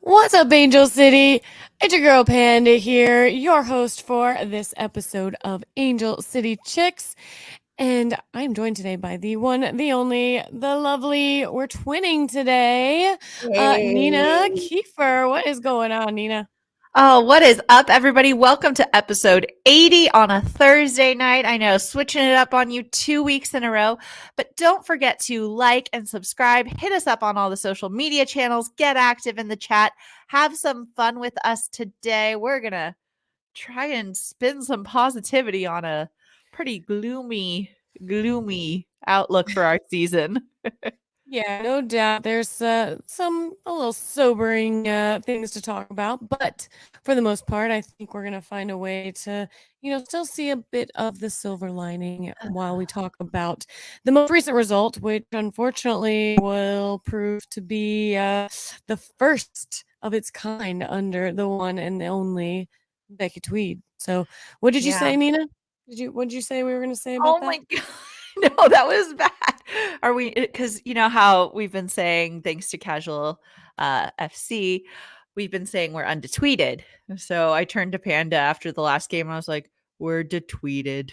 What's up, Angel City? It's your girl Panda here, your host for this episode of Angel City Chicks. And I'm joined today by the one, the only, the lovely, we're twinning today, Nina Hey. Kiefer. What is going on, Nina? Oh, what is up, everybody? Welcome to episode 80 on a Thursday night. I know, switching it up on you 2 weeks in a row. But don't forget to like and subscribe. Hit us up on all the social media channels. Get active in the chat. Have some fun with us today. We're going to try and spin some positivity on a pretty gloomy outlook for our season. Yeah, no doubt. There's some a little sobering things to talk about, but for the most part, I think we're gonna find a way to, still see a bit of the silver lining while we talk about the most recent result, which unfortunately will prove to be the first of its kind under the one and the only Becky Tweed. So, what did you Yeah. say, Nina? What did you say we were gonna say about Oh that? my god. No, that was bad. Are we because you know how we've been saying thanks to casual FC, we've been saying we're undetweeted. So I turned to Panda after the last game and I was like, we're detweeted.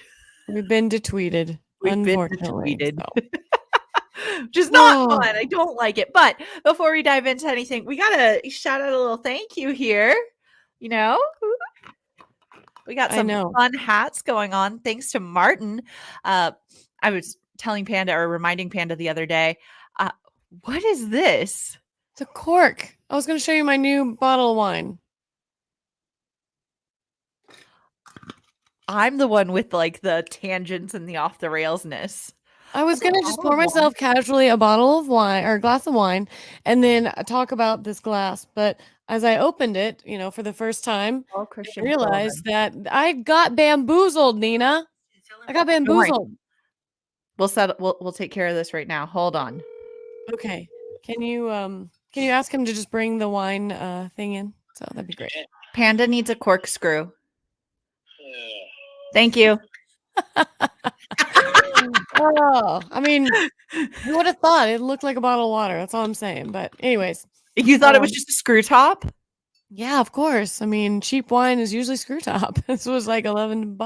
We've been detweeted, We've been unfortunately. detweeted. So, Which is not oh, fun. I don't like it. But before we dive into anything, we gotta shout out a little thank you here. You know, we got I some know. fun hats going on thanks to Martin. I was telling Panda or reminding Panda the other day, uh, what is this? It's a cork. I was going to show you my new bottle of wine. I'm the one with like the tangents and the off the railsness. I was That's a going to just bottle pour of wine. myself casually a bottle of wine or a glass of wine and then talk about this glass. But as I opened it, for the first time, Oh, I Christian realized Pullman. that I got bamboozled, Nina. I got Don't worry. bamboozled. We'll take care of this right now. Hold on. Okay. Can you ask him to just bring the wine thing in? So that'd be great. Panda needs a corkscrew. Thank you. Oh, I mean, you would have thought it looked like a bottle of water. That's all I'm saying. But anyways, You thought it was just a screw top? yeah, of course. I mean, cheap wine is usually screw top. This was like $11.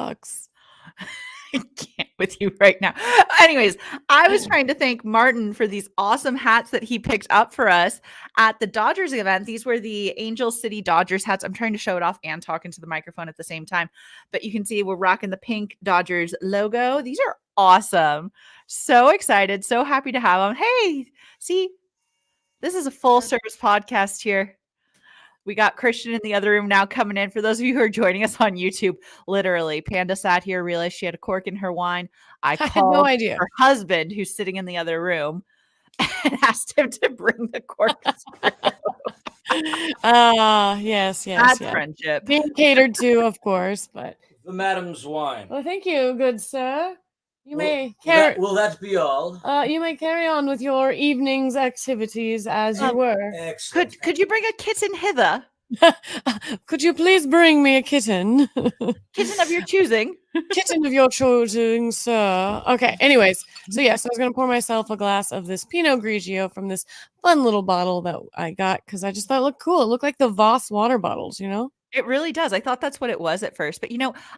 I can't with you right now. Anyways, I was trying to thank Martin for these awesome hats that he picked up for us at the Dodgers event. These were the Angel City Dodgers hats. I'm trying to show it off and talk into the microphone at the same time. But you can see we're rocking the pink Dodgers logo. These are awesome. So excited. So happy to have them. Hey, see, this is a full service podcast here. We got Christian in the other room now coming in. For those of you who are joining us on YouTube, literally, Panda sat here, realized she had a cork in her wine. I I had no called idea. her husband, who's sitting in the other room, and asked him to bring the cork. Yes, That's yes. friendship. Being catered to, of course, but The madam's wine. well, thank you, good sir. You Will- may will carry that, will that be all? you may carry on with your evening's activities as you were. Excellent. Could you bring a kitten hither? Could you please bring me a kitten? Kitten of your choosing. Kitten of your choosing, sir. Okay, anyways, so yes, I was gonna pour myself a glass of this Pinot Grigio from this fun little bottle that I got because I just thought it looked cool. It looked like the Voss water bottles, you know? It really does. I thought that's what it was at first. But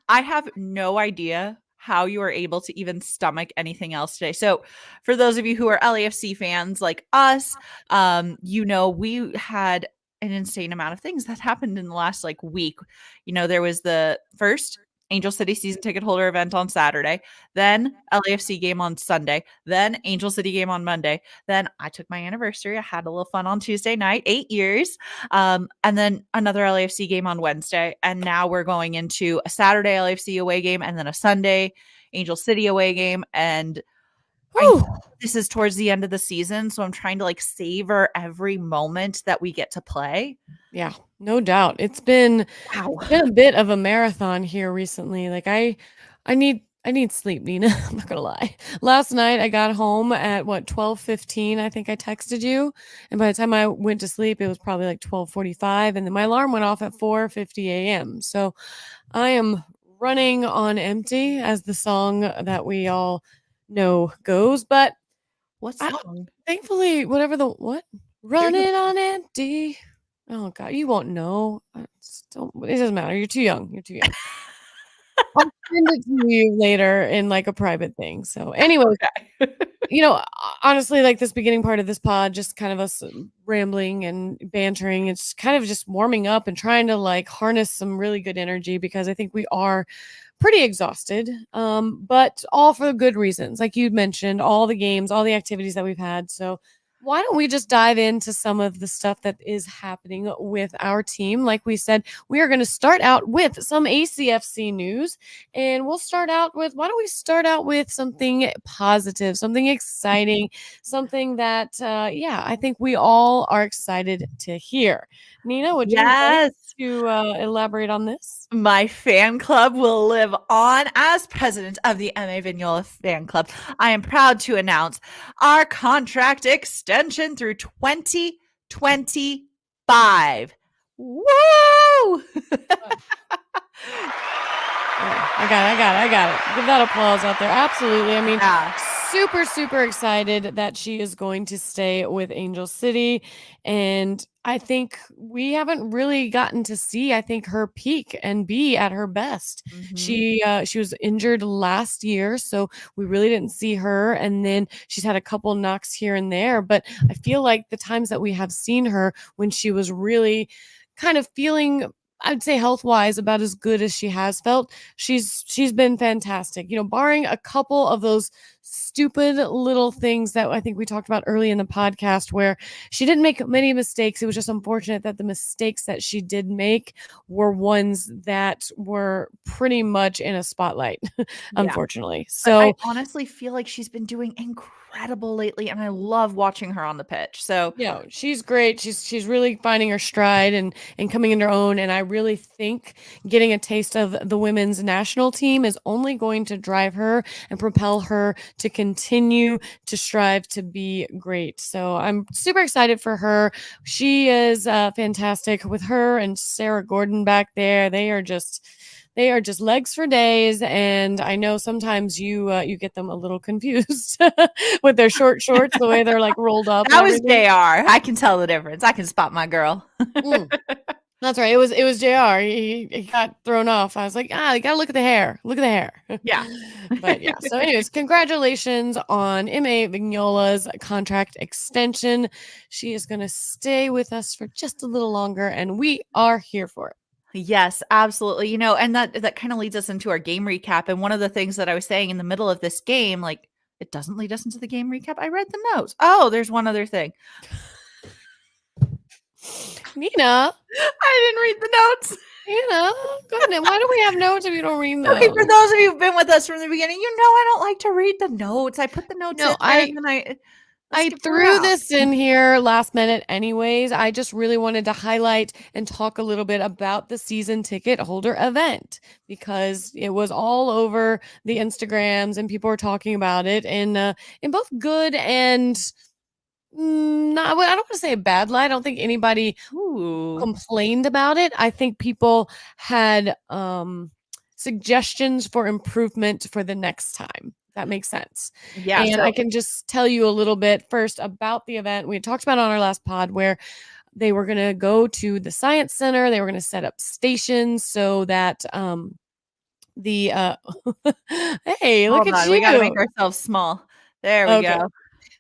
I have no idea how you are able to even stomach anything else today. So for those of you who are LAFC fans like us, we had an insane amount of things that happened in the last week. There was the first Angel City season ticket holder event on Saturday, then LAFC game on Sunday, then Angel City game on Monday. Then I took my anniversary. I had a little fun on Tuesday night, 8 years. And then another LAFC game on Wednesday. And now we're going into a Saturday LAFC away game and then a Sunday Angel City away game. And this is towards the end of the season. So I'm trying to savor every moment that we get to play. Yeah, no doubt. It's been a bit of a marathon here recently. Like I need sleep, Nina. I'm not gonna lie. Last night I got home at 12:15. I think I texted you, and by the time I went to sleep, it was probably like 12:45, and then my alarm went off at 4:50 a.m. So I am running on empty, as the song that we all know goes. But What song? thankfully, whatever the what running on empty. Oh god, you won't know. It doesn't matter. You're too young. You're too young. I'll send it to you later in like a private thing. So anyway, Okay. honestly, like this beginning part of this pod, just kind of us rambling and bantering. It's kind of just warming up and trying to like harness some really good energy because I think we are pretty exhausted, but all for good reasons. Like you mentioned, all the games, all the activities that we've had. So why don't we just dive into some of the stuff that is happening with our team? Like we said, we are going to start out with some ACFC news. And we'll start out with why don't we start out with something positive, something exciting, something that, yeah, I think we all are excited to hear. Nina, would you like Yes. to elaborate on this? My fan club will live on. As president of the MA Vignola fan club, I am proud to announce our contract extension through 2025. Woo! I got it. Give that applause out there. Absolutely. I mean, Yeah. super, super excited that she is going to stay with Angel City. And I think we haven't really gotten to see, I think, her peak and be at her best. She was injured last year, so we really didn't see her. And then she's had a couple knocks here and there. But I feel like the times that we have seen her when she was really kind of feeling, I'd say health wise about as good as she has felt. She's been fantastic. Barring a couple of those stupid little things that I think we talked about early in the podcast where she didn't make many mistakes. It was just unfortunate that the mistakes that she did make were ones that were pretty much in a spotlight, Yeah. unfortunately. But I So honestly feel like she's been doing incredible lately, and I love watching her on the pitch. So yeah, she's great. She's really finding her stride and coming into her own. And I really think getting a taste of the women's national team is only going to drive her and propel her to continue to strive to be great. So I'm super excited for her. She is fantastic with her and Sarah Gordon back there. They are just legs for days, and I know sometimes you get them a little confused with their short shorts, the way they're like rolled up and that was everything. JR. I can tell the difference. I can spot my girl. Mm, that's right. It was JR. He got thrown off. I was like, you gotta look at the hair. Look at the hair. Yeah. But yeah. So, anyways, congratulations on M.A. Vignola's contract extension. She is gonna stay with us for just a little longer, and we are here for it. Yes, absolutely. And that kind of leads us into our game recap. And one of the things that I was saying in the middle of this game, like it doesn't lead us into the game recap. I read the notes. Oh, there's one other thing. Nina, I didn't read the notes. Nina, goodness, why do we have notes if you don't read them? Okay, for those of you who've been with us from the beginning, I don't like to read the notes. I put the notes No, in there and then I skip threw around. this in here last minute anyways. I just really wanted to highlight and talk a little bit about the season ticket holder event because it was all over the Instagrams and people were talking about it in both good and not, I don't want to say a bad light. I don't think anybody Ooh. complained about it. I think people had suggestions for improvement for the next time. That makes sense. Yeah. And So I can just tell you a little bit first about the event. We had talked about it on our last pod where they were going to go to the science center. They were going to set up stations so that the hey, look hold at on. We got to make you. ourselves small. There we Okay. go.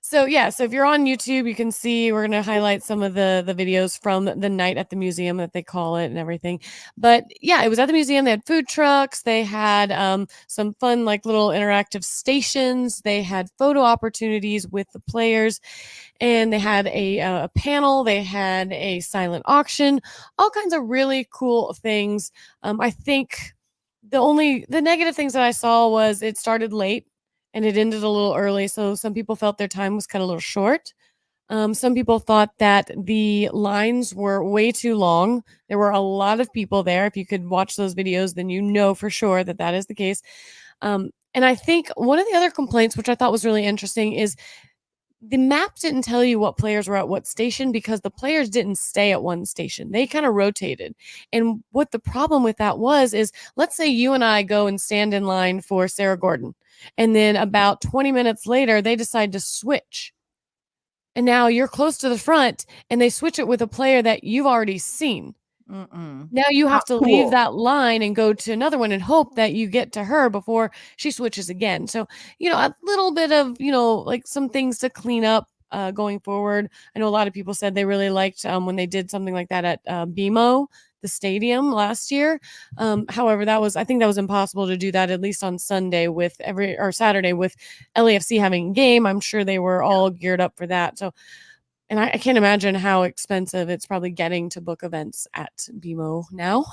So yeah, so if you're on YouTube, you can see we're gonna highlight some of the videos from the night at the museum that they call it and everything. But yeah, it was at the museum. They had food trucks. They had some fun like little interactive stations. They had photo opportunities with the players, and they had a panel. They had a silent auction. All kinds of really cool things. I think the negative things that I saw was it started late and it ended a little early. So some people felt their time was cut a little short. Some people thought that the lines were way too long. There were a lot of people there. If you could watch those videos, then you know for sure that that is the case. And I think one of the other complaints, which I thought was really interesting, is the map didn't tell you what players were at what station because the players didn't stay at one station. They kind of rotated. And what the problem with that was is let's say you and I go and stand in line for Sarah Gordon. And then about 20 minutes later, they decide to switch. and now you're close to the front and they switch it with a player that you've already seen. Now you have Not to leave cool. that line and go to another one and hope that you get to her before she switches again. So, a little bit of, like some things to clean up going forward. I know a lot of people said they really liked when they did something like that at BMO, the stadium last year. However, I think that was impossible to do that at least on Sunday or Saturday with LAFC having a game. I'm sure they were all geared up for that. So, and I can't imagine how expensive it's probably getting to book events at BMO now,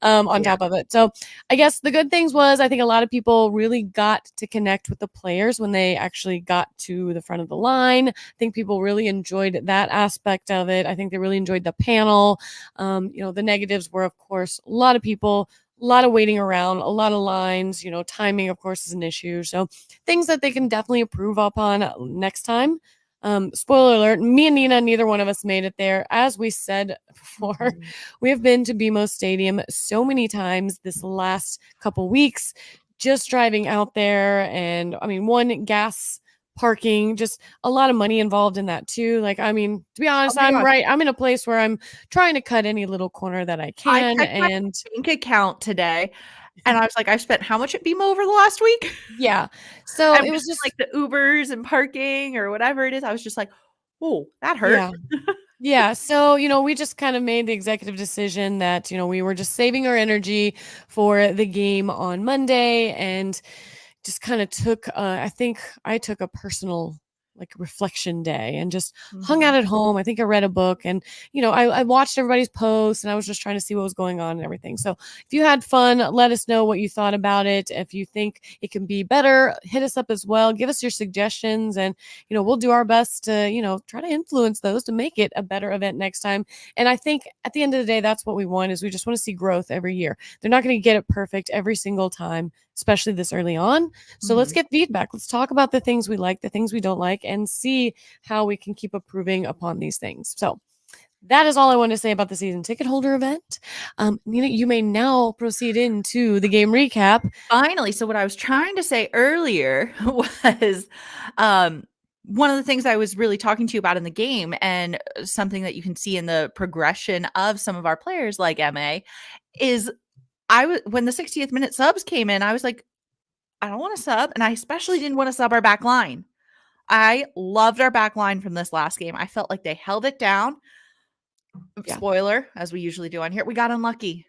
on Yeah. top of it. So I guess the good things was I think a lot of people really got to connect with the players when they actually got to the front of the line. I think people really enjoyed that aspect of it. I think they really enjoyed the panel. The negatives were, of course, a lot of people, a lot of waiting around, a lot of lines, timing, of course, is an issue. So things that they can definitely improve upon next time. Spoiler alert, me and Nina, neither one of us made it there. As we said before, we have been to BMO Stadium so many times this last couple weeks, just driving out there. And I mean, one, gas, parking, just a lot of money involved in that too. Like, I mean, to be Oh honest, my gosh. I'm in a place where I'm trying to cut any little corner that I I can. checked my And bank account today, and I was like, "I've spent how much at BMO over the last week?" yeah, so And it was between, just, like, the Ubers and parking or whatever it is, I was just like, "Oh, that hurt." yeah. Yeah. So, we just kind of made the executive decision that, we were just saving our energy for the game on Monday and just kind of took, I think I took a personal like reflection day and just hung out Mhm. at home. I think I read a book and, I watched everybody's posts and I was just trying to see what was going on and everything. So if you had fun, let us know what you thought about it. If you think it can be better, hit us up as well. Give us your suggestions and, we'll do our best to, try to influence those to make it a better event next time. And I think at the end of the day, that's what we want is we just want to see growth every year. They're not going to get it perfect every single time, especially this early on. So let's Mhm. get feedback. Let's talk about the things we like, the things we don't like, and see how we can keep improving upon these things. So that is all I want to say about the season ticket holder event. Nina, you may now proceed into the game recap. Finally, so what I was trying to say earlier was, um, one of the things I was really talking to you about in the game and something that you can see in the progression of some of our players like MA is when the 60th minute subs came in, I was like, "I don't wanna sub," and I especially didn't wanna sub our back line. I loved our back line from this last game. I felt like they held it down. Yeah. Spoiler, as we usually do on here, we got unlucky.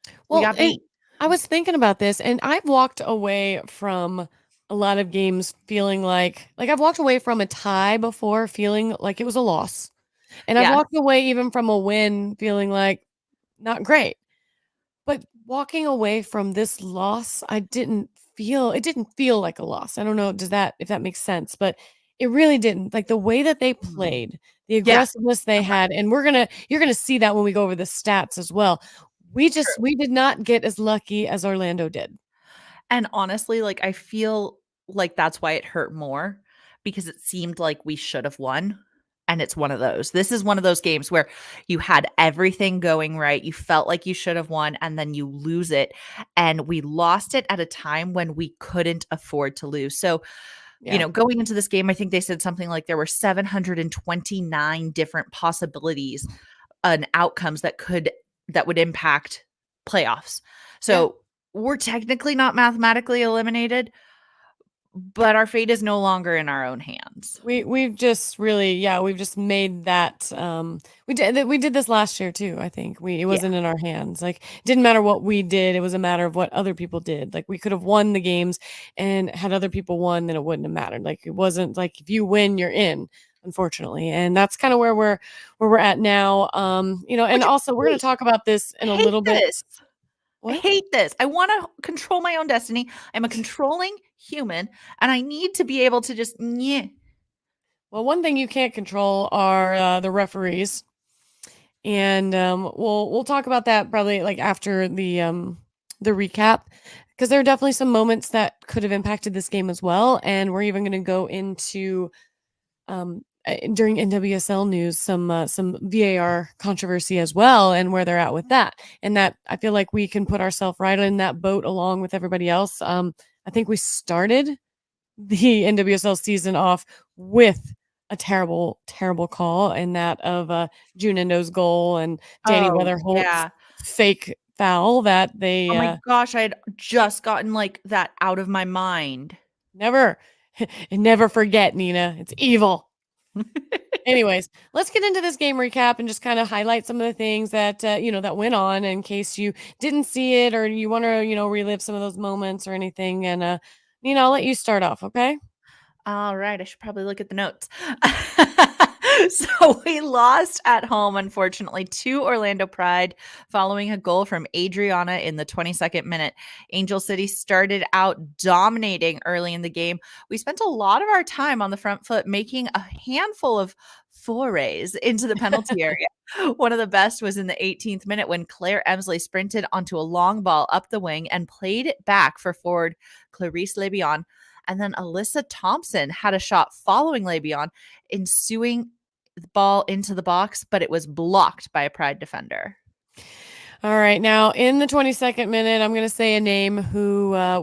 We Well, got and beat. I was thinking about this, and I've walked away from a lot of games feeling like I've walked away from a tie before feeling like it was a loss. And I've Yes. walked away even from a win feeling like not great. But walking away from this loss, it didn't feel like a loss. I don't know, if that makes sense, but it really didn't. Like the way that they Mhm. played, the Yes. aggressiveness they Okay. had, and you're gonna see that when we go over the stats as well. True. We did not get as lucky as Orlando did. And honestly, like, I feel like that's why it hurt more because it seemed like we should have won, and it's one of those. This is one of those games where you had everything going right, you felt like you should have won, and then you lose it, and we lost it at a time when we couldn't afford to lose. So, Yeah. going into this game, I think they said something like there were 729 different possibilities and outcomes that would impact playoffs. Yeah. So, we're technically not mathematically eliminated, but our fate is no longer in our own hands. We've just really, yeah, we've just made that we did this last year too, I think. It Yeah, wasn't in our hands. Like it didn't matter what we did, it was a matter of what other people did. Like we could have won the games and had other people won, then it wouldn't have mattered. Like it wasn't like if you win, you're in, unfortunately. And that's kind of where we're at now. And which is also we're going to great. talk about this I in a hate little bit. this. I What? hate this. I wanna control my own destiny. I'm a controlling human, and I need to be able to just nyeh. Well, one thing you can't control are the referees. And we'll talk about that probably like after the recap because there are definitely some moments that could have impacted this game as well. And we're even going to go into during NWSL news some VAR controversy as well and where they're at with that. And that I feel like we can put ourselves right in that boat along with everybody else. I think we started the NWSL season off with a terrible, terrible call in that of June Endo's goal and Danny Oh, Weatherholt's yeah. fake foul that Oh my they gosh, I had just gotten, like, that out of my mind. never never forget, Nina. It's evil. Anyways, let's get into this game recap and just kind of highlight some of the things that that went on in case you didn't see it or you want to relive some of those moments or anything. And Nina, I'll let you start off, okay? All right, I should probably look at the notes. So we lost at home, unfortunately, to Orlando Pride following a goal from Adriana in the 22nd minute. Angel City started out dominating early in the game. We spent a lot of our time on the front foot, making a handful of forays into the penalty area. One of the best was in the 18th minute when Claire Emsley sprinted onto a long ball up the wing and played it back for forward Clarice Lebion. And then Alyssa Thompson had a shot following Lebion, ensuing the ball into the box, but it was blocked by a Pride defender. All right. Now, in the 22nd minute, I'm going to say a name who I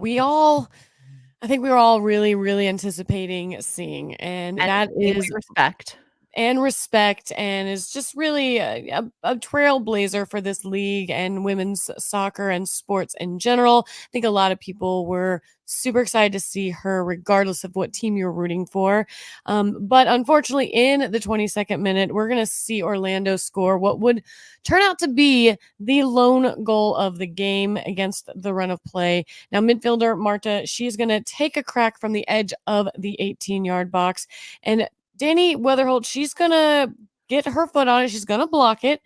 think we were all really, really anticipating seeing. And And that name is we respect. and respect and is just really a trailblazer for this league and women's soccer and sports in general. I think a lot of people were super excited to see her, regardless of what team you're rooting for. But unfortunately, in the 22nd minute, we're going to see Orlando score what would turn out to be the lone goal of the game against the run of play. Now, midfielder Marta, she's going to take a crack from the edge of the 18-yard box. And Danny Weatherholt, she's going to get her foot on it. She's going to block it.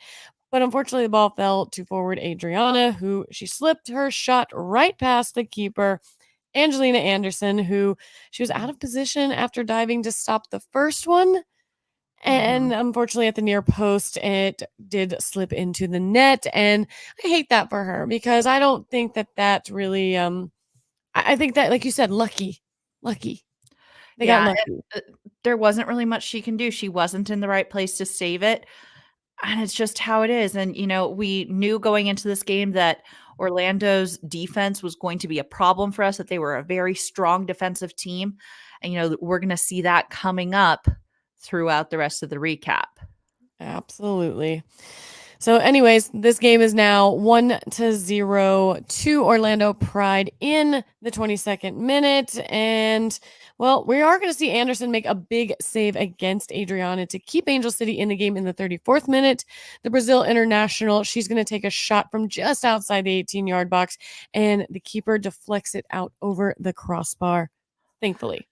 But unfortunately, the ball fell to forward Adriana, who she slipped her shot right past the keeper, Angelina Anderson, who she was out of position after diving to stop the first one. And unfortunately, at the near post, it did slip into the net. And I hate that for her because I don't think that really, I think that, like you said, lucky. They got Yeah, lucky. there wasn't really much she can do. She wasn't in the right place to save it. And it's just how it is. And, we knew going into this game that Orlando's defense was going to be a problem for us, that they were a very strong defensive team. And, we're going to see that coming up throughout the rest of the recap. Absolutely. So, anyways, this game is now 1-0 to Orlando Pride in the 22nd minute. And, well, we are going to see Anderson make a big save against Adriana to keep Angel City in the game in the 34th minute. The Brazil international, she's going to take a shot from just outside the 18-yard box, and the keeper deflects it out over the crossbar, thankfully.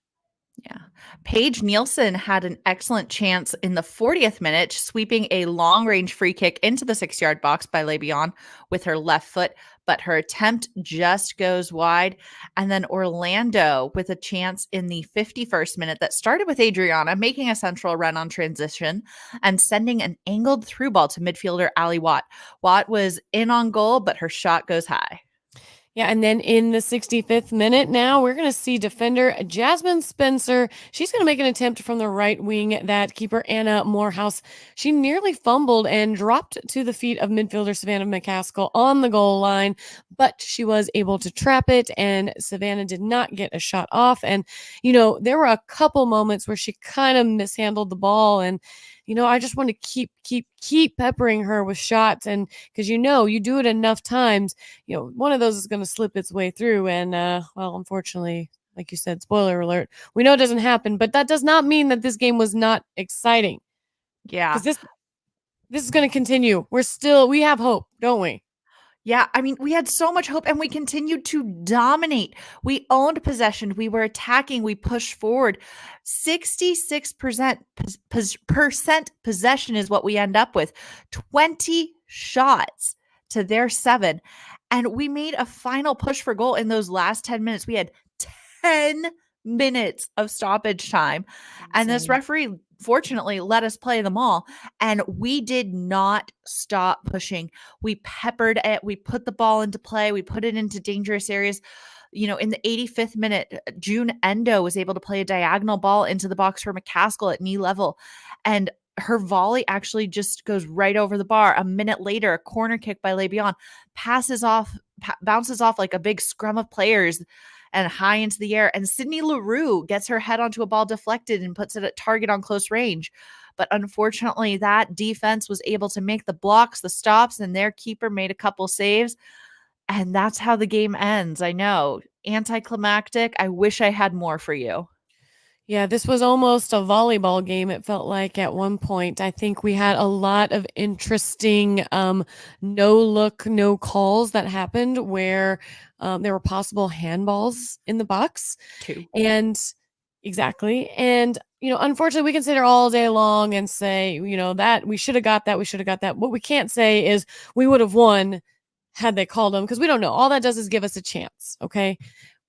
Yeah. Paige Nielsen had an excellent chance in the 40th minute, sweeping a long range free kick into the 6-yard box by Lebion with her left foot, but her attempt just goes wide. And then Orlando with a chance in the 51st minute that started with Adriana making a central run on transition and sending an angled through ball to midfielder Ali Watt. Watt was in on goal, but her shot goes high. Yeah, and then in the 65th minute now, we're going to see defender Jasmine Spencer. She's going to make an attempt from the right wing that keeper Anna Morehouse. She nearly fumbled and dropped to the feet of midfielder Savannah McCaskill on the goal line, but she was able to trap it, and Savannah did not get a shot off. And, there were a couple moments where she kind of mishandled the ball, and I just want to keep peppering her with shots. And because, you do it enough times, one of those is going to slip its way through. And, well, unfortunately, like you said, spoiler alert, we know it doesn't happen, but that does not mean that this game was not exciting. Yeah. Because this is going to continue. We have hope, don't we? Yeah, I mean, we had so much hope and we continued to dominate. We owned possession. We were attacking. We pushed forward. 66% possession is what we end up with. 20 shots to their 7. And we made a final push for goal in those last 10 minutes. We had 10 minutes of stoppage time. And this referee fortunately let us play them all. And we did not stop pushing. We peppered it. We put the ball into play. We put it into dangerous areas. In the 85th minute, June Endo was able to play a diagonal ball into the box for McCaskill at knee level. And her volley actually just goes right over the bar. A minute later, a corner kick by Lebion bounces off like a big scrum of players. and high into the air. And Sydney LaRue gets her head onto a ball deflected and puts it at target on close range. But unfortunately, that defense was able to make the blocks, the stops, and their keeper made a couple saves. And that's how the game ends. I know. Anticlimactic. I wish I had more for you. Yeah, this was almost a volleyball game, it felt like at one point. I think we had a lot of interesting no look, no calls that happened where there were possible handballs in the box. Two. And exactly. And, unfortunately, we can sit here all day long and say, that we should have got that. We should have got that. What we can't say is we would have won had they called them because we don't know. All that does is give us a chance. Okay.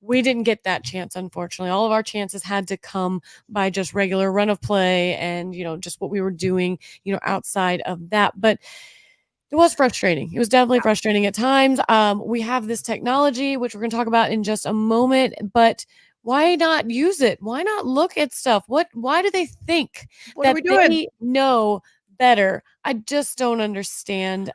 We didn't get that chance, unfortunately. All of our chances had to come by just regular run of play and, just what we were doing, outside of that. But it was frustrating. It was definitely frustrating at times. We have this technology, which we're going to talk about in just a moment, but why not use it? Why not look at stuff? Why do they think What are that we doing? they know better? I just don't understand.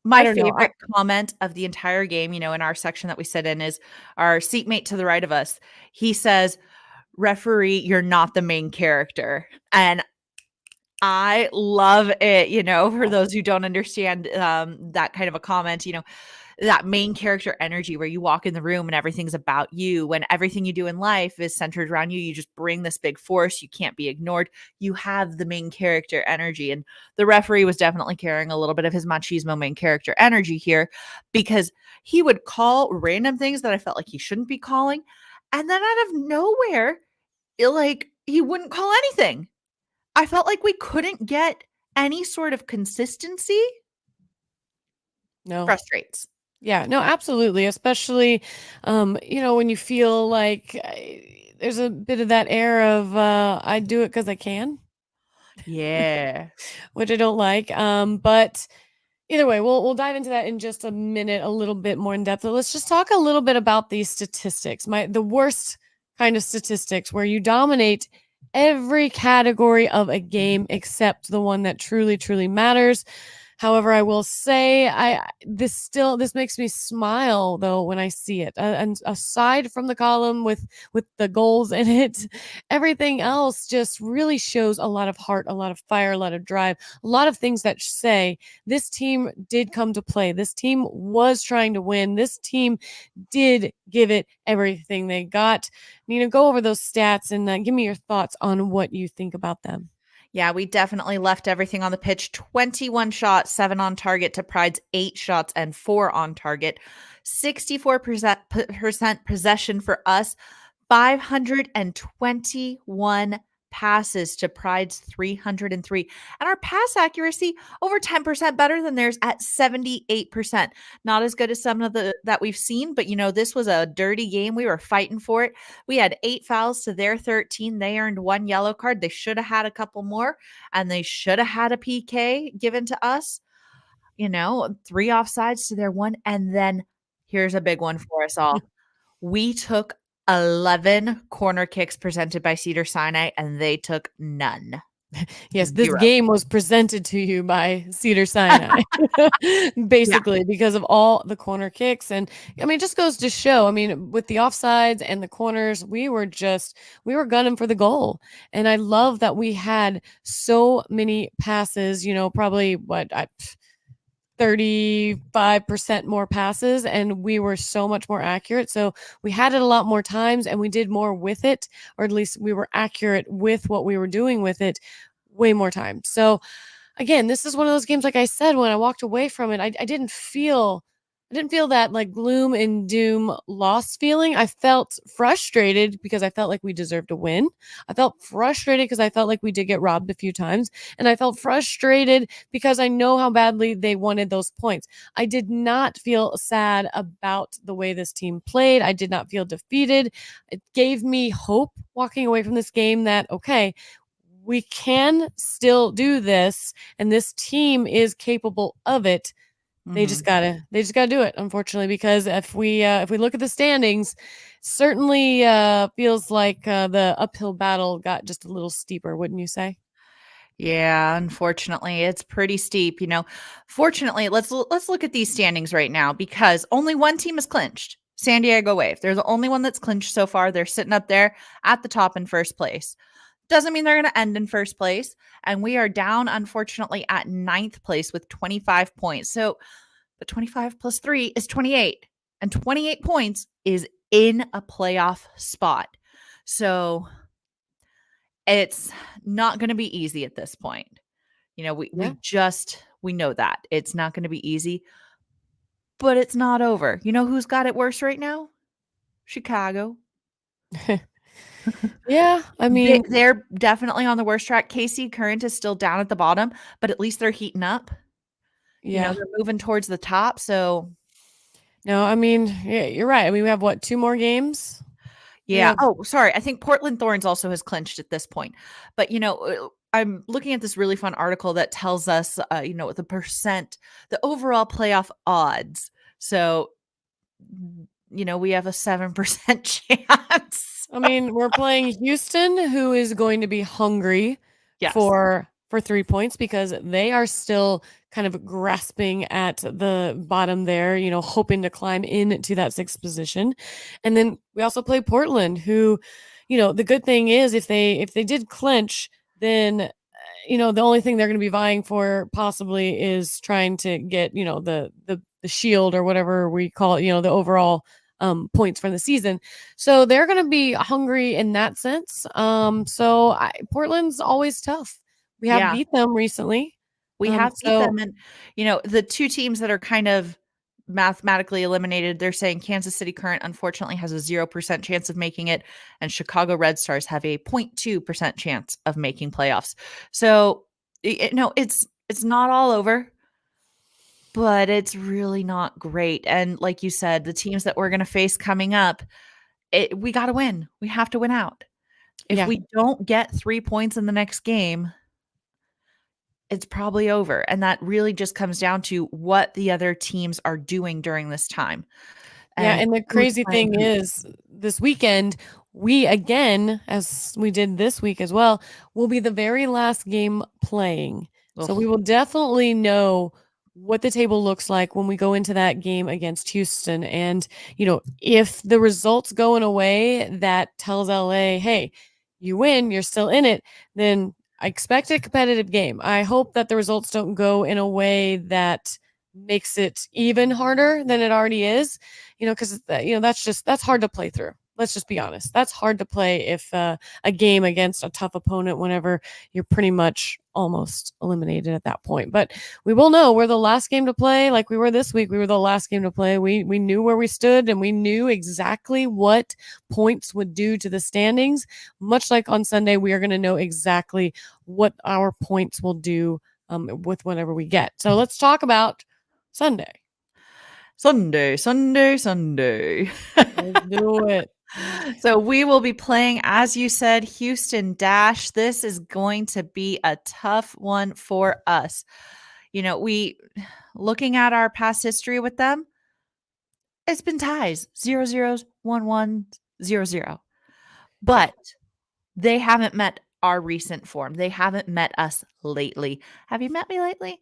My don't know. favorite comment of the entire game, in our section that we sit in is our seatmate to the right of us. He says, "Referee, you're not the main character." And I love it, for those who don't understand that kind of a comment, that main character energy where you walk in the room and everything's about you. When everything you do in life is centered around you, you just bring this big force. You can't be ignored. You have the main character energy. And the referee was definitely carrying a little bit of his machismo main character energy here because he would call random things that I felt like he shouldn't be calling. And then out of nowhere, he wouldn't call anything. I felt like we couldn't get any sort of consistency. No. Frustrates. Yeah, no, absolutely. Especially, when you feel like there's a bit of that air of I do it because I can, Yeah. which I don't like. But either way, we'll dive into that in just a minute, a little bit more in depth. But let's just talk a little bit about these statistics. The worst kind of statistics where you dominate every category of a game except the one that truly, truly matters. However, I will say this makes me smile though when I see it. And aside from the column with the goals in it, everything else just really shows a lot of heart, a lot of fire, a lot of drive, a lot of things that say this team did come to play. This team was trying to win. This team did give it everything they got. Nina, go over those stats and give me your thoughts on what you think about them. Yeah, we definitely left everything on the pitch. 21 shots, 7 on target to Pride's 8 shots and 4 on target. 64% possession for us. 521 passes to Pride's 303. And our pass accuracy over 10% better than theirs at 78%. Not as good as some of the that we've seen, but this was a dirty game. We were fighting for it. We had 8 fouls to their 13. They earned 1 yellow card. They should have had a couple more, and they should have had a PK given to us. 3 offsides to their 1. And then here's a big one for us all. We took 11 corner kicks presented by Cedars-Sinai, and they took none. Yes, this 0. game was presented to you by Cedars-Sinai, basically, because of all the corner kicks. And it just goes to show, with the offsides and the corners, we were gunning for the goal. And I love that we had so many passes, probably 35% more passes, and we were so much more accurate. So we had it a lot more times and we did more with it, or at least we were accurate with what we were doing with it way more times. So again, this is one of those games, like I said, when I walked away from it, I didn't feel that like gloom and doom loss feeling. I felt frustrated because I felt like we deserved to win. I felt frustrated because I felt like we did get robbed a few times. And I felt frustrated because I know how badly they wanted those points. I did not feel sad about the way this team played. I did not feel defeated. It gave me hope walking away from this game that, okay, we can still do this and this team is capable of it. They just gotta do it, unfortunately, because if we look at the standings, certainly feels like the uphill battle got just a little steeper, wouldn't you say? Yeah, unfortunately, it's pretty steep. Fortunately, let's look at these standings right now because only one team is clinched. San Diego Wave. They're the only one that's clinched so far. They're sitting up there at the top in first place. Doesn't mean they're going to end in first place. And we are down, unfortunately, at ninth place with 25 points. So, but 25 plus 3 is 28. And 28 points is in a playoff spot. So it's not going to be easy at this point. We know that it's not going to be easy, but it's not over. You know who's got it worse right now? Chicago. Yeah, I mean, They're definitely on the worst track. KC Current is still down at the bottom, but at least they're heating up. yeah. They're moving towards the top. So No, I mean, yeah, you're right. I mean, we have what, 2 more games? yeah. Oh, sorry. I think Portland Thorns also has clinched at this point. But I'm looking at this really fun article that tells us, the overall playoff odds. So, we have a 7% chance. I mean, we're playing Houston, who is going to be hungry Yes. for 3 points because they are still kind of grasping at the bottom there, hoping to climb into that 6th position. And then we also play Portland, who, the good thing is if they did clinch, then the only thing they're going to be vying for possibly is trying to get, the shield or whatever we call it, the overall points for the season. So they're going to be hungry in that sense. Portland's always tough. We have beat them recently. We have beat them. And, the 2 teams that are kind of mathematically eliminated, they're saying Kansas City Current unfortunately has a 0% chance of making it, and Chicago Red Stars have a 0.2% chance of making playoffs. So, it's not all over, but it's really not great. And like you said, the teams that we're going to face coming up, we got to win. We have to win out. If we don't get 3 points in the next game, it's probably over. And that really just comes down to what the other teams are doing during this time. And the crazy thing is this weekend, we again, as we did this week as well, will be the very last game playing. So we will definitely know what the table looks like when we go into that game against Houston. And, if the results go in a way that tells LA, hey, you win, you're still in it, then I expect a competitive game. I hope that the results don't go in a way that makes it even harder than it already is, because, that's hard to play through. Let's just be honest. That's hard to play if a game against a tough opponent whenever you're pretty much almost eliminated at that point. But we will know we're the last game to play like we were this week. We were the last game to play. We knew where we stood and we knew exactly what points would do to the standings. Much like on Sunday, we are going to know exactly what our points will do with whatever we get. So let's talk about Sunday. Sunday. Let's do it. So we will be playing, as you said, Houston Dash. This is going to be a tough one for us. Looking at our past history with them, it's been ties, 0-0s, 1-1, 0-0. But they haven't met our recent form. They haven't met us lately. Have you met me lately?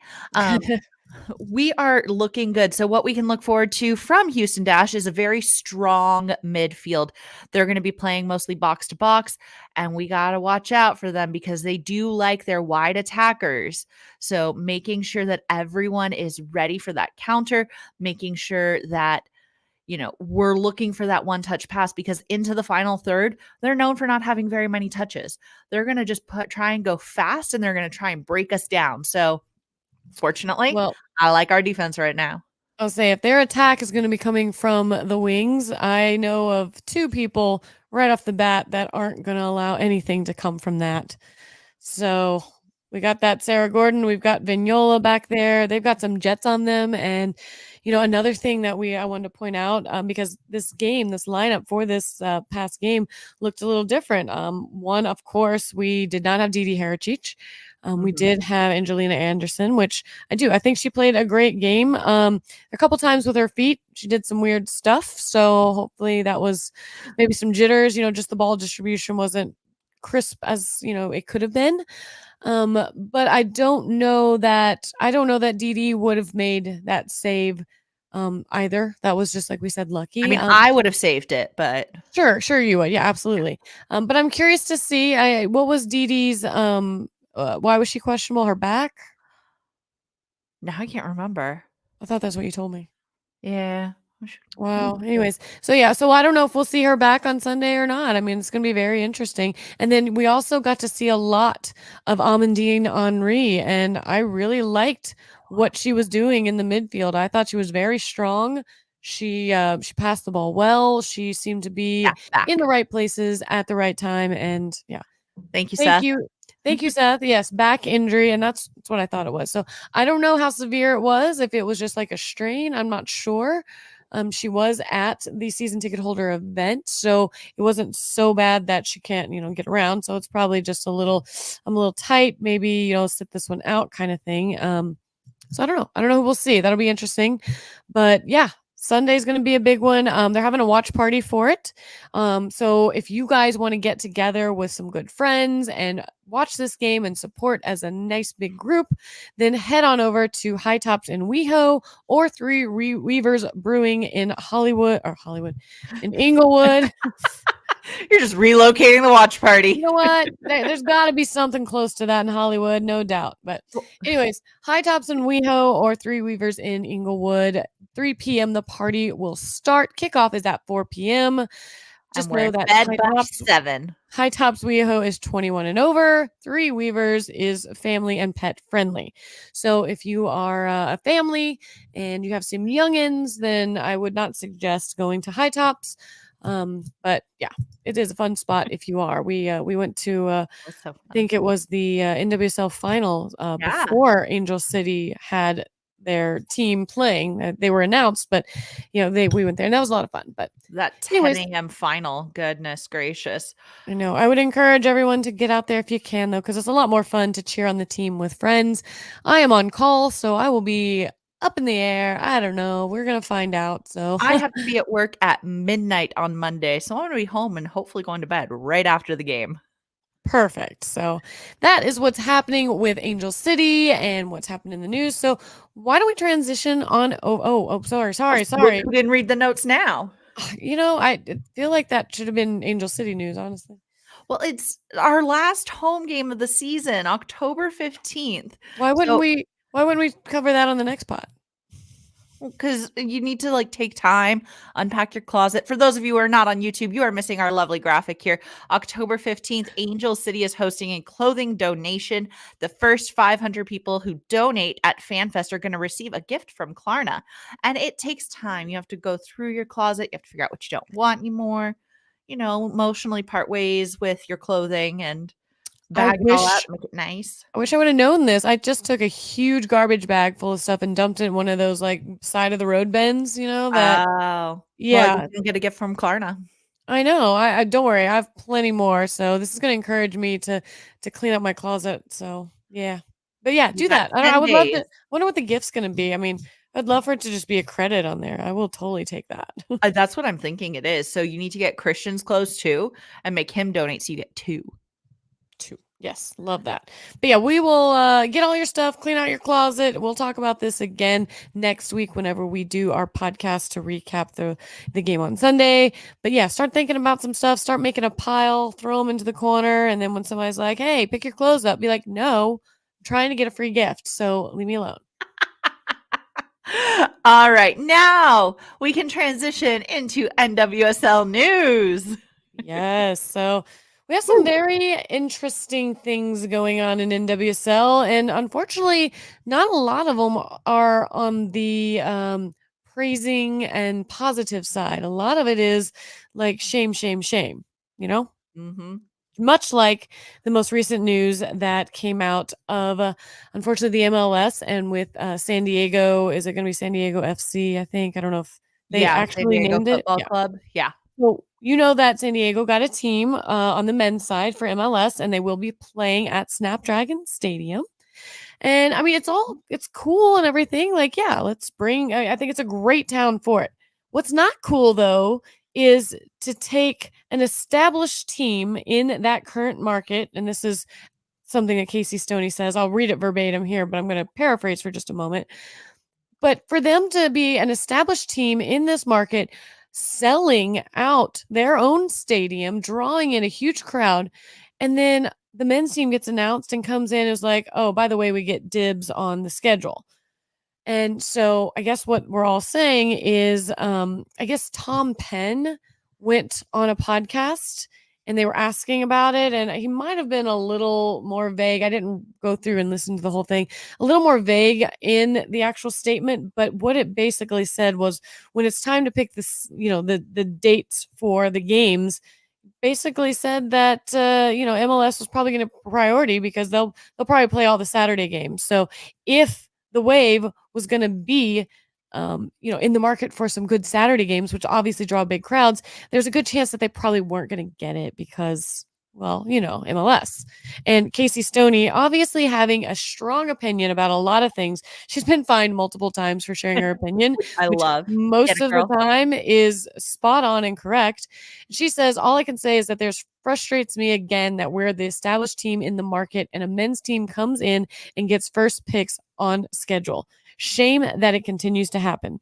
We are looking good. So what we can look forward to from Houston Dash is a very strong midfield. They're going to be playing mostly box to box, and we got to watch out for them because they do like their wide attackers. So making sure that everyone is ready for that counter, making sure that we're looking for that one touch pass, because into the final third, they're known for not having very many touches. They're going to just try and go fast, and they're going to try and break us down. So fortunately, I like our defense right now. I'll say if their attack is going to be coming from the wings, I know of 2 people right off the bat that aren't going to allow anything to come from that. So we got that Sarah Gordon. We've got Vignola back there. They've got some jets on them. And, another thing that I wanted to point out, because this lineup for this past game looked a little different. One, of course, we did not have Didi Hericic. We did have Angelina Anderson, which I think she played a great game. A couple times with her feet, she did some weird stuff. So hopefully that was maybe some jitters, just the ball distribution wasn't crisp as, it could have been. But I don't know that Didi would have made that save either. That was just like we said, I lucky. mean, I would have saved it, but Sure you would. Yeah, absolutely. But I'm curious to see. What was Dee Dee's? Why was she questionable? Her back? now I can't remember. I thought that's what you told me. Yeah. Wow. Anyways, so I don't know if we'll see her back on Sunday or not. I mean, it's going to be very interesting. And then we also got to see a lot of Amandine Henri, and I really liked what she was doing in the midfield. I thought she was very strong. She passed the ball well. She seemed to Yeah, be back. in the right places at the right time, and yeah. Thank you, Thank Seth. you. Thank you, Seth. Yes, back injury, and that's what I thought it was. So I don't know how severe it was, if it was just like a strain. I'm not sure. She was at the season ticket holder event, so it wasn't so bad that she can't, get around. So it's probably just I'm a little tight. Maybe, sit this one out kind of thing. So I don't know. I don't know who we'll see. That'll be interesting. But yeah, Sunday's going to be a big one. They're having a watch party for it. So if you guys want to get together with some good friends and watch this game and support as a nice big group, then head on over to High Tops in WeHo or Three Weavers Brewing in in Inglewood. You're just relocating the watch party. You know what? There's got to be something close to that in Hollywood, no doubt. But anyways, High Tops in WeHo or Three Weavers in Inglewood, 3 p.m. the party will start. Kickoff is at 4 p.m. Just know that High Tops WeHo is 21 and over. Three Weavers is family and pet friendly. So if you are a family and you have some youngins, then I would not suggest going to High Tops. But yeah, it is a fun spot if you are. We went to I think it was the NWSL final before Angel City had their team playing. They were announced, but we went there and that was a lot of fun. But that 10 a.m. final, goodness gracious. I know. I would encourage everyone to get out there if you can, though, because it's a lot more fun to cheer on the team with friends. I am on call, so I will be up in the air. I don't know. We're going to find out. So I have to be at work at midnight on Monday, so I'm going to be home and hopefully going to bed right after the game. Perfect. So that is what's happening with Angel City and what's happened in the news. So why don't we transition on? Sorry. Who didn't read the notes now? I feel like that should have been Angel City news, honestly. Well, it's our last home game of the season, October 15th. Why wouldn't we cover that on the next pod? Because you need to take time, unpack your closet. For those of you who are not on YouTube, you are missing our lovely graphic here. October 15th, Angel City is hosting a clothing donation. The first 500 people who donate at FanFest are going to receive a gift from Klarna. And it takes time. You have to go through your closet. You have to figure out what you don't want anymore. Emotionally part ways with your clothing and bag it all out, make it nice. I wish I would have known this. I just took a huge garbage bag full of stuff and dumped it in one of those side of the road bins, that. Oh. Yeah. Well, you can get a gift from Klarna. I know. I don't worry. I have plenty more. So this is going to encourage me to clean up my closet. So yeah. But yeah, do that. I would love to. Wonder what the gift's going to be. I mean, I'd love for it to just be a credit on there. I will totally take that. That's what I'm thinking it is. So you need to get Christian's clothes too and make him donate so you get two. Yes, love that. But yeah, we will get all your stuff, clean out your closet. We'll talk about this again next week whenever we do our podcast to recap the game on Sunday. But yeah, start thinking about some stuff, start making a pile, throw them into the corner. And then when somebody's like, hey, pick your clothes up, be like, no, I'm trying to get a free gift. So leave me alone. All right. Now we can transition into NWSL news. Yes. So we have some very interesting things going on in NWSL, and unfortunately, not a lot of them are on the praising and positive side. A lot of it is like shame, shame, shame, Mm-hmm. Much like the most recent news that came out of, unfortunately, the MLS and with San Diego. Is it going to be San Diego FC? I think. I don't know if they actually named it. Football Club. Yeah. Well, that San Diego got a team on the men's side for MLS, and they will be playing at Snapdragon Stadium. And I mean, it's cool and everything. Let's bring. I think it's a great town for it. What's not cool though is to take an established team in that current market, and this is something that Casey Stoney says. I'll read it verbatim here, but I'm going to paraphrase for just a moment. But for them to be an established team in this market, selling out their own stadium, drawing in a huge crowd, and then the men's team gets announced and comes in is like, oh, by the way, we get dibs on the schedule. And so I guess what we're all saying is I guess Tom Penn went on a podcast and they were asking about it. And he might have been a little more vague. I didn't go through and listen to the whole thing, a little more vague in the actual statement. But what it basically said was when it's time to pick this, the dates for the games, basically said that MLS was probably going to priority because they'll probably play all the Saturday games. So if the Wave was going to be in the market for some good Saturday games, which obviously draw big crowds, there's a good chance that they probably weren't going to get it because, well, MLS. And Casey Stoney obviously having a strong opinion about a lot of things. She's been fined multiple times for sharing her opinion, I which love. most of the time is spot on and correct. She says, all I can say is that there's frustrates me again that we're the established team in the market and a men's team comes in and gets first picks on schedule. Shame that it continues to happen.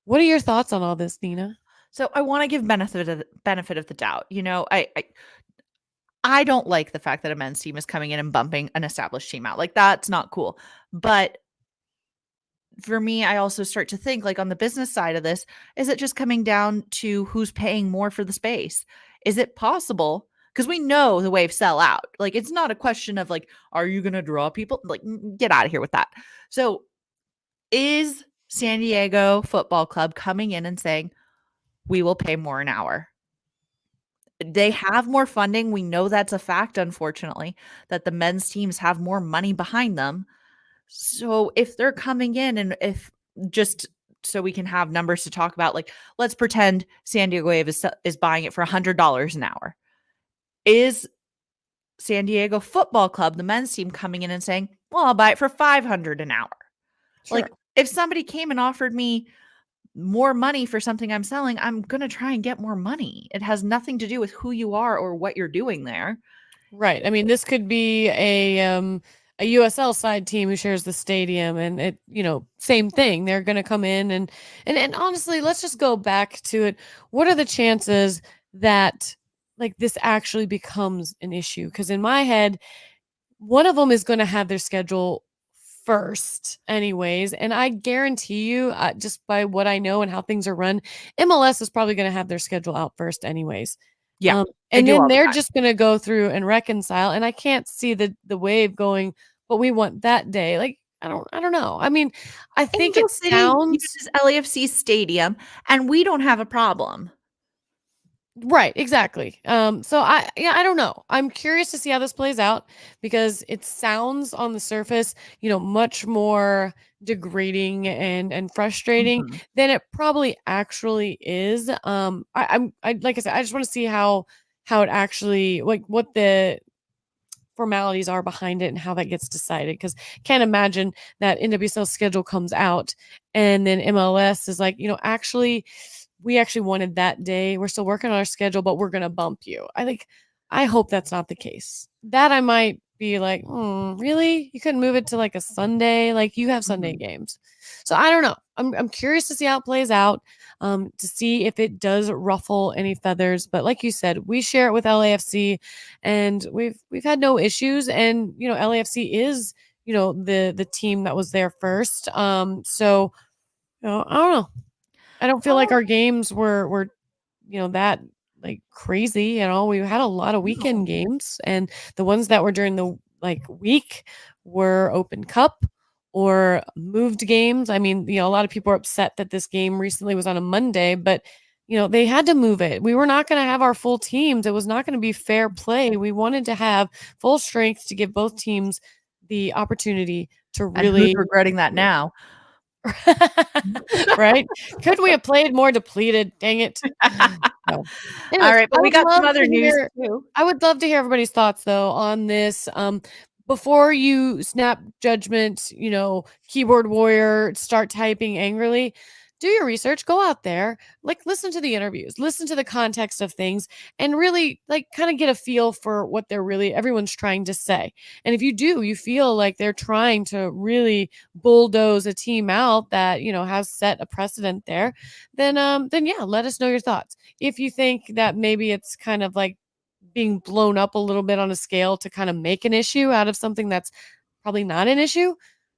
What are your thoughts on all this, Nina? So I want to give benefit of the doubt. I don't like the fact that a men's team is coming in and bumping an established team out. Like, that's not cool. But for me, I also start to think, like, on the business side of this, is it just coming down to who's paying more for the space? Is it possible? Because we know the Wave sell out. Like, it's not a question of, like, are you going to draw people? Like, get out of here with that. So is San Diego Football Club coming in and saying, we will pay more an hour? They have more funding. We know that's a fact, unfortunately, that the men's teams have more money behind them. So if they're coming in and if just so we can have numbers to talk about, like, let's pretend San Diego Wave is buying it for $100 an hour. Is San Diego Football Club, the men's team, coming in and saying, well, I'll buy it for $500 an hour? Sure. Like, if somebody came and offered me more money for something I'm selling, I'm going to try and get more money. It has nothing to do with who you are or what you're doing there. Right. I mean, this could be a USL side team who shares the stadium and it, same thing. They're going to come in and honestly, let's just go back to it. What are the chances that like this actually becomes an issue? Because in my head, one of them is going to have their schedule first anyways. And I guarantee you, just by what I know and how things are run, MLS is probably going to have their schedule out first anyways. Yeah. And then they're just going to go through and reconcile. And I can't see the Wave going, but we want that day. Like, I don't know. I mean, I think Angel it City sounds uses LAFC stadium and we don't have a problem. right, exactly. So I don't know. I'm curious to see how this plays out because it sounds on the surface, much more degrading and frustrating than it probably actually is. I like I said, I just want to see how it actually like what the formalities are behind it and how that gets decided because can't imagine that NWSL schedule comes out and then MLS is like, actually we actually wanted that day. We're still working on our schedule, but we're going to bump you. I hope that's not the case. That I might be like, really? You couldn't move it to like a Sunday? Like you have Sunday games. So I don't know. I'm curious to see how it plays out, to see if it does ruffle any feathers. But like you said, we share it with LAFC and we've had no issues. And, LAFC is, the team that was there first. So, I don't know. I don't feel like our games were that like crazy. We had a lot of weekend games and the ones that were during the like week were Open Cup or moved games. I mean, a lot of people are upset that this game recently was on a Monday, but they had to move it. We were not going to have our full teams. It was not going to be fair play. We wanted to have full strength to give both teams the opportunity to really. And who's regretting that now? Right? Could we have played more depleted? Dang it. No. Anyways, all right, but we got some other news too. I would love to hear everybody's thoughts though on this. Before you snap judgment, keyboard warrior, start typing angrily, do your research, go out there, like listen to the interviews, listen to the context of things, and really like kind of get a feel for what everyone's trying to say. And if you feel like they're trying to really bulldoze a team out that, has set a precedent there, then yeah, let us know your thoughts. If you think that maybe it's kind of like being blown up a little bit on a scale to kind of make an issue out of something that's probably not an issue,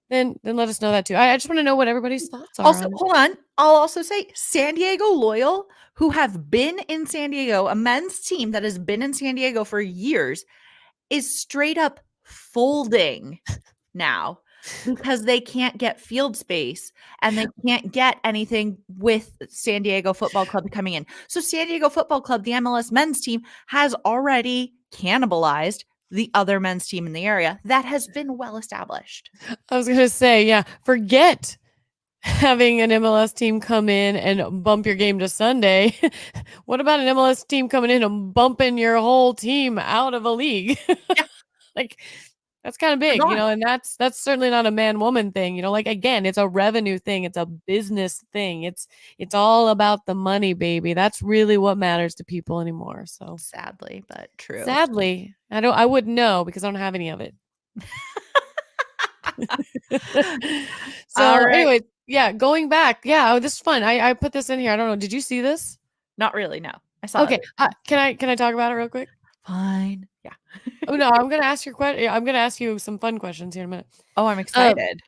then let us know that too. I just want to know what everybody's thoughts are Also, on it. hold on. I'll also say San Diego Loyal, who have been in San Diego, a men's team that has been in San Diego for years, is straight up folding now because they can't get field space and they can't get anything with San Diego Football Club coming in. So San Diego Football Club, the MLS men's team, has already cannibalized the other men's team in the area that has been well established. I was going to say, yeah, forget having an MLS team come in and bump your game to Sunday. What about an MLS team coming in and bumping your whole team out of a league? Yeah. Like, that's kind of big, and that's certainly not a man-woman thing, like, again, it's a revenue thing, it's a business thing, it's all about the money, baby. That's really what matters to people anymore. So sadly, but true. Sadly, I wouldn't know because I don't have any of it. So right. anyway, yeah, going back. Yeah, this is fun. I put this in here. I don't know. Did you see this? Not really, no. I saw Okay. Can I talk about it real quick? Fine. Yeah. Oh no, I'm gonna ask your question. I'm gonna ask you some fun questions here in a minute. Oh, I'm excited.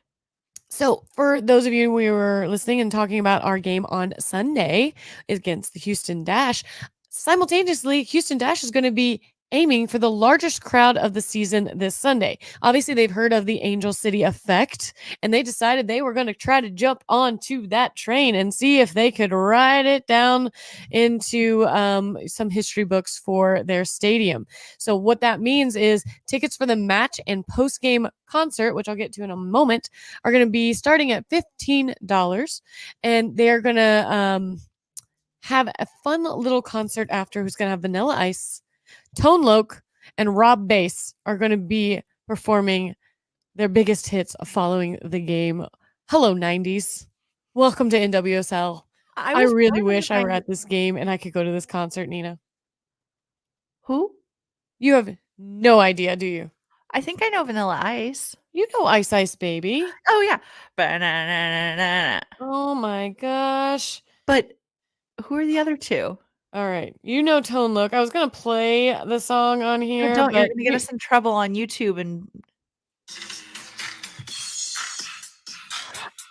So for those of you we were listening and talking about our game on Sunday against the Houston Dash, simultaneously, Houston Dash is going to be aiming for the largest crowd of the season this Sunday. Obviously, they've heard of the Angel City effect, and they decided they were going to try to jump onto that train and see if they could ride it down into some history books for their stadium. So what that means is tickets for the match and post-game concert, which I'll get to in a moment, are going to be starting at $15, and they're going to have a fun little concert after who's going to have Vanilla Ice, Tone Loc, and Rob Bass are going to be performing their biggest hits following the game. Hello, 90s. Welcome to NWSL. I really wish I were at this game and I could go to this concert, Nina. Who? You have no idea, do you? I think I know Vanilla Ice. You know Ice Ice Baby. Oh, yeah. Ba-na-na-na-na-na. Oh, my gosh. But who are the other two? All right. You know Tone Loc. I was going to play the song on here. Don't. You're going to get us in trouble on YouTube. And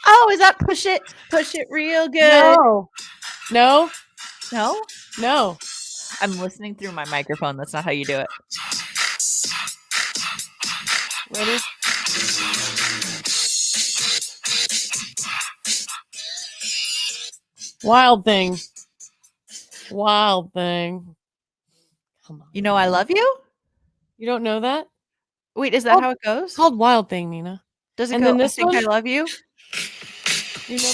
oh, is that Push It? Push It real good. No. No? No. I'm listening through my microphone. That's not how you do it. Ready? Wild Thing. Wild Thing. Come on. You know I love you? You don't know that? Wait, is that how it goes? It's called Wild Thing, Nina. Does it and go, then this I think one? I love you? You know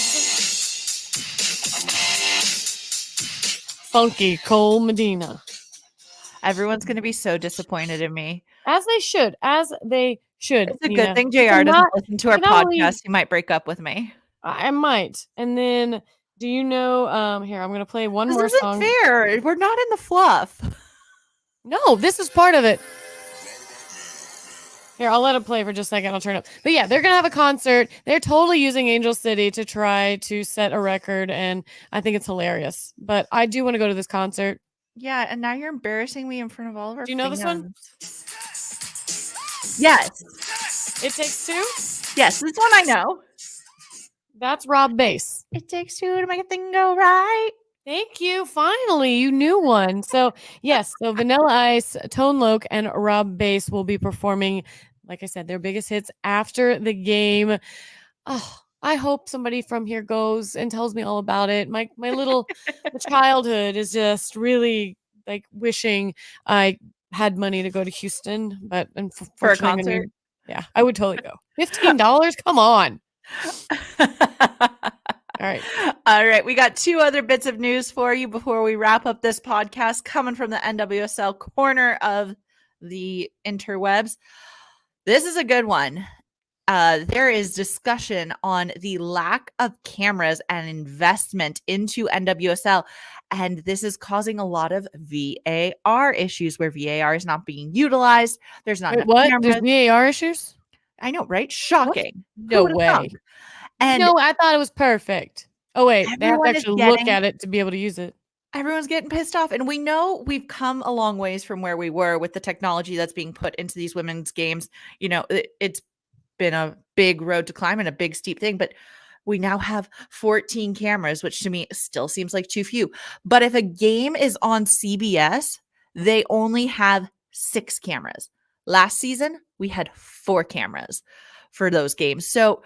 Funky Cole Medina. Everyone's going to be so disappointed in me. As they should. It's a Nina. good thing JR doesn't listen to our podcast. He might break up with me. I might. And then, do you know, here, I'm going to play one more song. This isn't fair. We're not in the fluff. No, this is part of it. Here, I'll let it play for just a second. I'll turn it up. But yeah, they're going to have a concert. They're totally using Angel City to try to set a record, and I think it's hilarious. But I do want to go to this concert. Yeah, and now you're embarrassing me in front of all of our Do you know this one? Yes. It Takes Two? Yes, this one I know. That's Rob Bass. It takes two to make a thing go right. Thank you. Finally, you knew one. So, yes, so Vanilla Ice, Tone Loc, and Rob Bass will be performing, like I said, their biggest hits after the game. Oh, I hope somebody from here goes and tells me all about it. My little childhood is just really like wishing I had money to go to Houston, but unfortunately, for a concert, yeah, I would totally go. $15? Come on. All right. We got two other bits of news for you before we wrap up this podcast, coming from the NWSL corner of the interwebs. This is a good one. there is discussion on the lack of cameras and investment into NWSL. And this is causing a lot of VAR issues where VAR is not being utilized. There's not Wait, enough what? There's cameras. VAR issues? I know, right? What? Shocking. Who No would have way. thunk? And No, I thought it was perfect. Oh, wait, they have to everyone is actually look getting at it to be able to use it. everyone's getting pissed off. And we know we've come a long ways from where we were with the technology that's being put into these women's games. It's been a big road to climb and a big steep thing, but we now have 14 cameras, which to me still seems like too few. But if a game is on CBS, they only have 6 cameras. Last season, we had 4 cameras for those games. So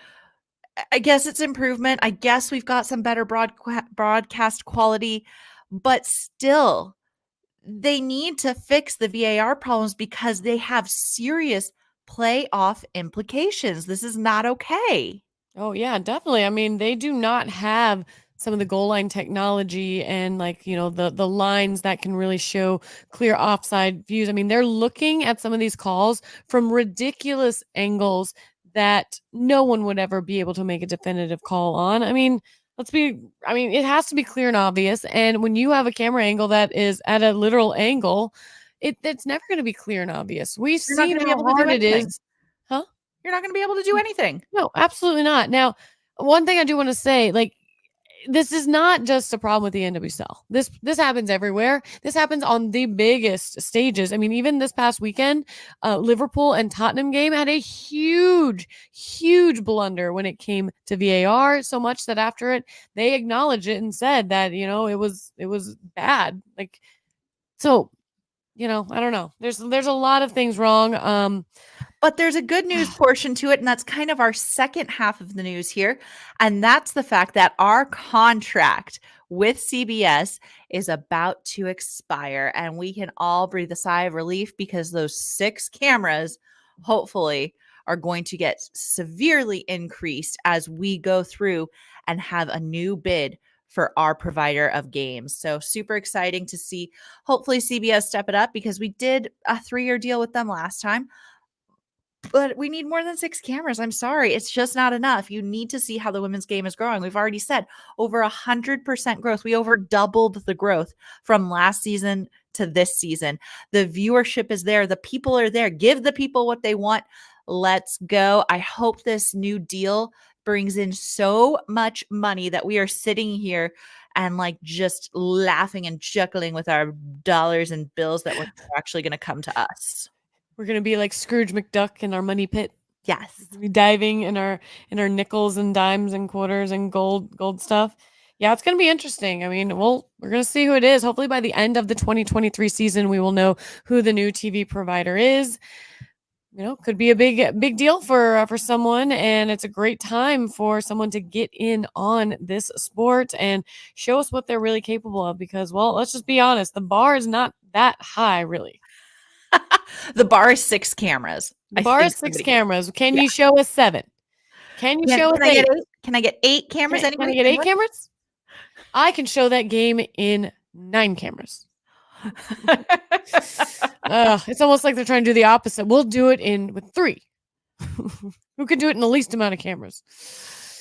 I guess it's improvement. I guess we've got some better broadcast quality, but still, they need to fix the VAR problems because they have serious playoff implications. This is not okay. Oh, yeah, definitely. I mean, they do not have some of the goal line technology and like, the lines that can really show clear offside views. I mean, they're looking at some of these calls from ridiculous angles that no one would ever be able to make a definitive call on. I mean, it has to be clear and obvious. And when you have a camera angle that is at a literal angle, it's never going to be clear and obvious. We've You're not seen going to be how able to do hard it anything. is. Huh? You're not going to be able to do anything. No, absolutely not. Now, one thing I do want to say, like, this is not just a problem with the NWSL. This happens everywhere. This happens on the biggest stages. I mean, even this past weekend, Liverpool and Tottenham game had a huge, huge blunder when it came to VAR. So much that after it, they acknowledged it and said that it was bad. Like, so I don't know. There's a lot of things wrong. But there's a good news portion to it, and that's kind of our second half of the news here. And that's the fact that our contract with CBS is about to expire, and we can all breathe a sigh of relief because those 6 cameras, hopefully, are going to get severely increased as we go through and have a new bid for our provider of games. So super exciting to see, hopefully CBS step it up because we did a 3-year deal with them last time. But we need more than 6 cameras. I'm sorry. It's just not enough. You need to see how the women's game is growing. We've already said over 100% growth. We over doubled the growth from last season to this season. The viewership is there. The people are there. Give the people what they want. Let's go. I hope this new deal brings in so much money that we are sitting here and like just laughing and chuckling with our dollars and bills that were actually going to come to us. We're gonna be like Scrooge McDuck in our money pit. Yes. We're gonna be diving in our nickels and dimes and quarters and gold stuff. Yeah, it's gonna be interesting. I mean, we're gonna see who it is. Hopefully by the end of the 2023 season, we will know who the new TV provider is. Could be a big deal for someone, and it's a great time for someone to get in on this sport and show us what they're really capable of. Because, well, let's just be honest, the bar is not that high, really. The bar is 6 cameras. The bar is 6 cameras. Can you show us 7? Can you show us Can I 8? get 8? Can I get 8 cameras? Can I get 8 cameras? I can show that game in 9 cameras. It's almost like they're trying to do the opposite. We'll do it with 3. Who can do it in the least amount of cameras?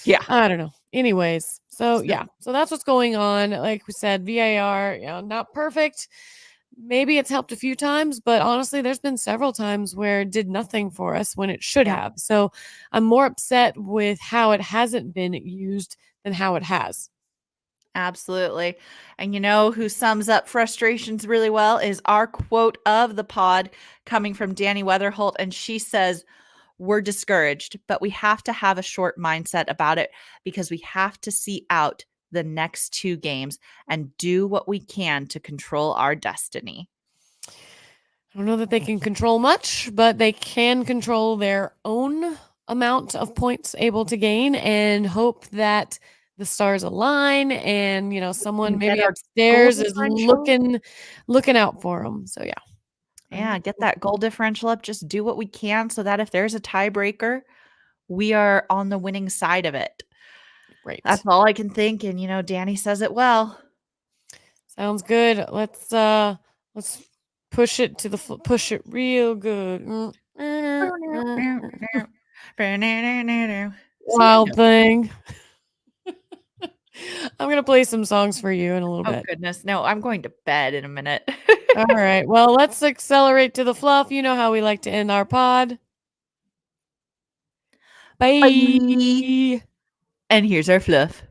Yeah. I don't know. Anyways, so yeah. So that's what's going on. Like we said, VAR, not perfect. Maybe it's helped a few times, but honestly, there's been several times where it did nothing for us when it should have. So I'm more upset with how it hasn't been used than how it has. Absolutely. And who sums up frustrations really well is our quote of the pod coming from Danny Weatherholt. And she says, "We're discouraged, but we have to have a short mindset about it because we have to see out the next 2 games and do what we can to control our destiny." I don't know that they can control much, but they can control their own amount of points able to gain and hope that the stars align and someone maybe upstairs is looking out for them. So yeah, get that goal differential up. Just do what we can so that if there's a tiebreaker, we are on the winning side of it. Right. That's all I can think. And Danny says it well. Sounds good. Let's push it real good. Wild thing. I'm gonna play some songs for you in a little Oh bit. goodness. No, I'm going to bed in a minute. All right. Well, let's accelerate to the fluff. You know how we like to end our pod. Bye. Bye. And here's our fluff.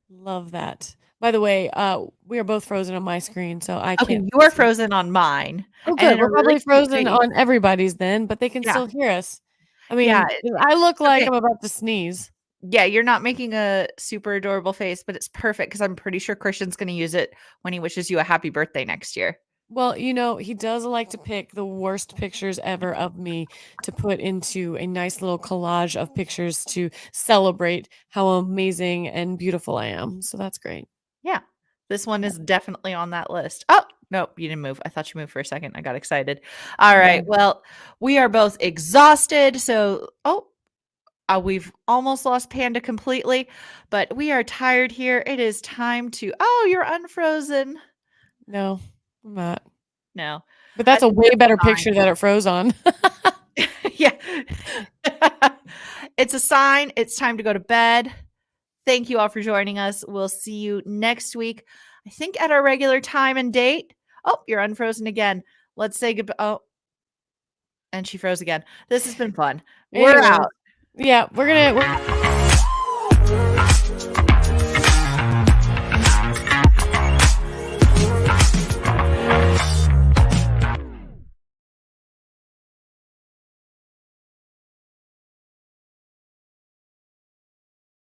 Love that. By the way, we are both frozen on my screen, so I Okay, can't you are see. frozen on mine. Oh, And good. in a We're really probably cute frozen face. on everybody's then, but they can Yeah. still hear us. I Yeah. mean, I look like Okay. I'm about to sneeze. Yeah, you're not making a super adorable face, but it's perfect because I'm pretty sure Christian's going to use it when he wishes you a happy birthday next year. Well, you know, he does like to pick the worst pictures ever of me to put into a nice little collage of pictures to celebrate how amazing and beautiful I am. So that's great. Yeah. This one is definitely on that list. Oh, nope, you didn't move. I thought you moved for a second. I got excited. All right. Yeah. Well, we are both exhausted. So, we've almost lost Panda completely, but we are tired here. It is time to. Oh, you're unfrozen. No, I'm not. No, But that's I a think way that's better a sign. picture that it froze on. Yeah. It's a sign. It's time to go to bed. Thank you all for joining us. We'll see you next week, I think at our regular time and date. Oh, you're unfrozen again. Let's say goodbye. Oh, and she froze again. This has been fun. We're Anyways, out. yeah, we're